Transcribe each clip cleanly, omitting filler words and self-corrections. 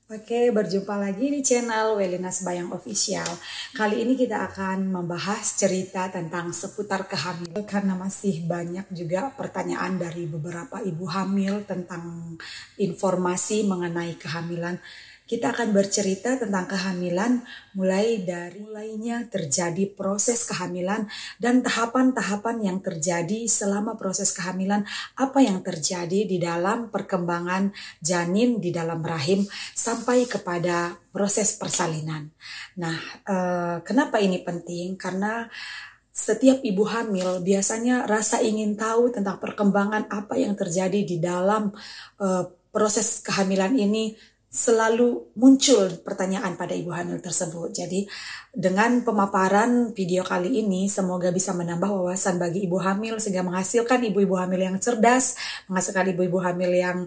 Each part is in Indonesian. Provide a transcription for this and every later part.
Oke, berjumpa lagi di channel Welina Sembayang Official. Kali ini kita akan membahas cerita tentang seputar kehamilan karena masih banyak juga pertanyaan dari beberapa ibu hamil tentang informasi mengenai kehamilan. Kita akan bercerita tentang kehamilan mulainya terjadi proses kehamilan dan tahapan-tahapan yang terjadi selama proses kehamilan, apa yang terjadi di dalam perkembangan janin di dalam rahim sampai kepada proses persalinan. Nah, kenapa ini penting? Karena setiap ibu hamil biasanya rasa ingin tahu tentang perkembangan apa yang terjadi di dalam proses kehamilan ini. Selalu muncul pertanyaan pada ibu hamil tersebut. Jadi dengan pemaparan video kali ini semoga bisa menambah wawasan bagi ibu hamil sehingga menghasilkan ibu-ibu hamil yang cerdas, menghasilkan ibu-ibu hamil yang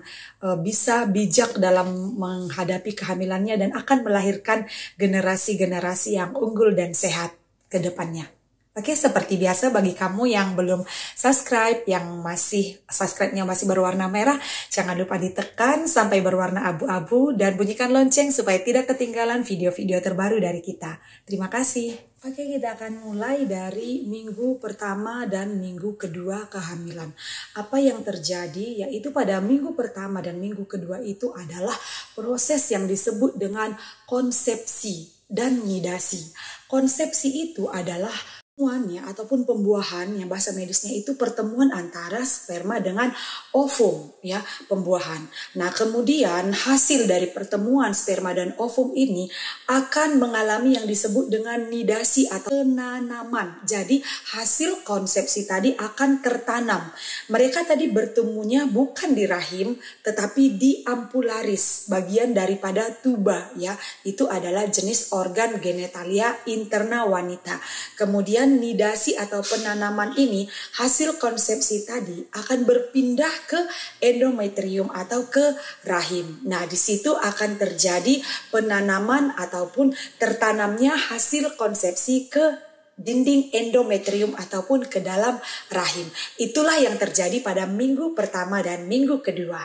bisa bijak dalam menghadapi kehamilannya dan akan melahirkan generasi-generasi yang unggul dan sehat ke depannya. Oke, seperti biasa bagi kamu yang belum subscribe, yang masih subscribe-nya masih berwarna merah, jangan lupa ditekan sampai berwarna abu-abu dan bunyikan lonceng supaya tidak ketinggalan video-video terbaru dari kita. Terima kasih. Oke, kita akan mulai dari minggu pertama dan minggu kedua kehamilan. Apa yang terjadi yaitu pada minggu pertama dan minggu kedua itu adalah proses yang disebut dengan konsepsi dan nidasi. Konsepsi itu adalah pertemuannya ataupun pembuahan, yang bahasa medisnya itu pertemuan antara sperma dengan ovum, ya, pembuahan. Nah, kemudian hasil dari pertemuan sperma dan ovum ini akan mengalami yang disebut dengan nidasi atau penanaman. Jadi hasil konsepsi tadi akan tertanam. Mereka tadi bertemunya bukan di rahim tetapi di ampularis, bagian daripada tuba, ya. Itu adalah jenis organ genitalia interna wanita. Kemudian nidasi atau penanaman ini, hasil konsepsi tadi akan berpindah ke endometrium atau ke rahim. Nah, di situ akan terjadi penanaman ataupun tertanamnya hasil konsepsi ke dinding endometrium ataupun ke dalam rahim. Itulah yang terjadi pada minggu pertama dan minggu kedua.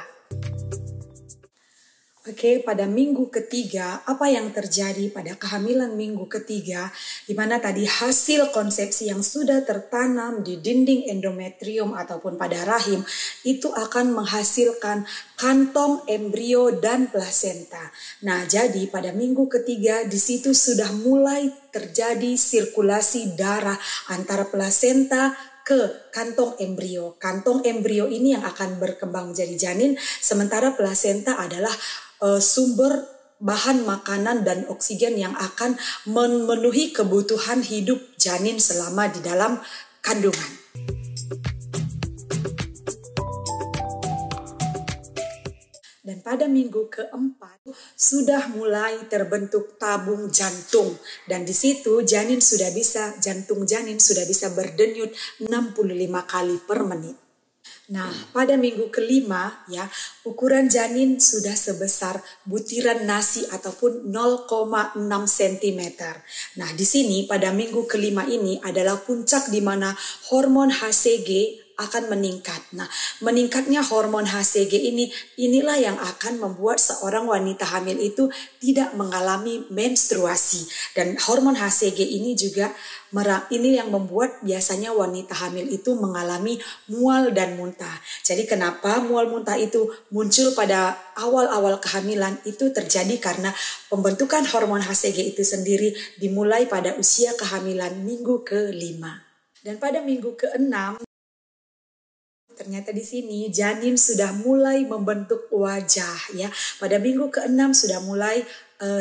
Oke, pada minggu ketiga, apa yang terjadi pada kehamilan minggu ketiga, di mana tadi hasil konsepsi yang sudah tertanam di dinding endometrium ataupun pada rahim, itu akan menghasilkan kantong embrio dan plasenta. Nah, jadi pada minggu ketiga, di situ sudah mulai terjadi sirkulasi darah antara plasenta ke kantong embrio. Kantong embrio ini yang akan berkembang menjadi janin, sementara plasenta adalah sumber bahan makanan dan oksigen yang akan memenuhi kebutuhan hidup janin selama di dalam kandungan. Dan pada minggu keempat sudah mulai terbentuk tabung jantung, dan di situ jantung janin sudah bisa berdenyut 65 kali per menit. Nah, pada minggu kelima, ya, ukuran janin sudah sebesar butiran nasi ataupun 0,6 cm. Nah, di sini pada minggu kelima ini adalah puncak di mana hormon HCG akan meningkat. Nah, meningkatnya hormon HCG inilah yang akan membuat seorang wanita hamil itu tidak mengalami menstruasi. Dan hormon HCG ini juga yang membuat biasanya wanita hamil itu mengalami mual dan muntah. Jadi kenapa mual muntah itu muncul pada awal-awal kehamilan itu terjadi karena pembentukan hormon HCG itu sendiri dimulai pada usia kehamilan minggu kelima. Dan pada minggu keenam, ternyata di sini janin sudah mulai membentuk wajah, ya. Pada minggu keenam sudah mulai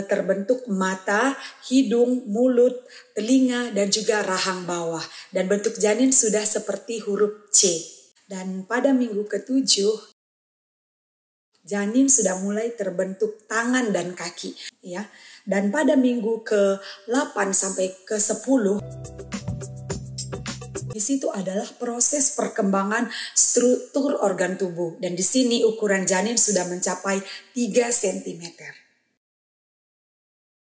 terbentuk mata, hidung, mulut, telinga, dan juga rahang bawah. Dan bentuk janin sudah seperti huruf C. Dan pada minggu ketujuh, janin sudah mulai terbentuk tangan dan kaki, ya. Dan pada minggu ke-8 sampai ke-10, di situ adalah proses perkembangan struktur organ tubuh, dan di sini ukuran janin sudah mencapai 3 cm.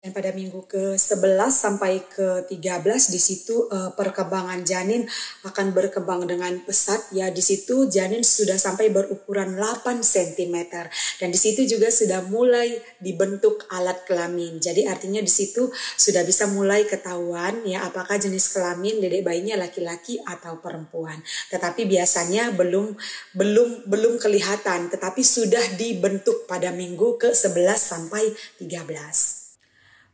Dan pada minggu ke-11 sampai ke-13 di situ perkembangan janin akan berkembang dengan pesat ya. Di situ janin sudah sampai berukuran 8 cm dan di situ juga sudah mulai dibentuk alat kelamin. Jadi artinya di situ sudah bisa mulai ketahuan ya apakah jenis kelamin dedek bayinya laki-laki atau perempuan. Tetapi biasanya belum kelihatan, tetapi sudah dibentuk pada minggu ke-11 sampai 13.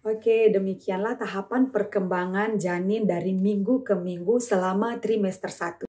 Oke, demikianlah tahapan perkembangan janin dari minggu ke minggu selama trimester 1.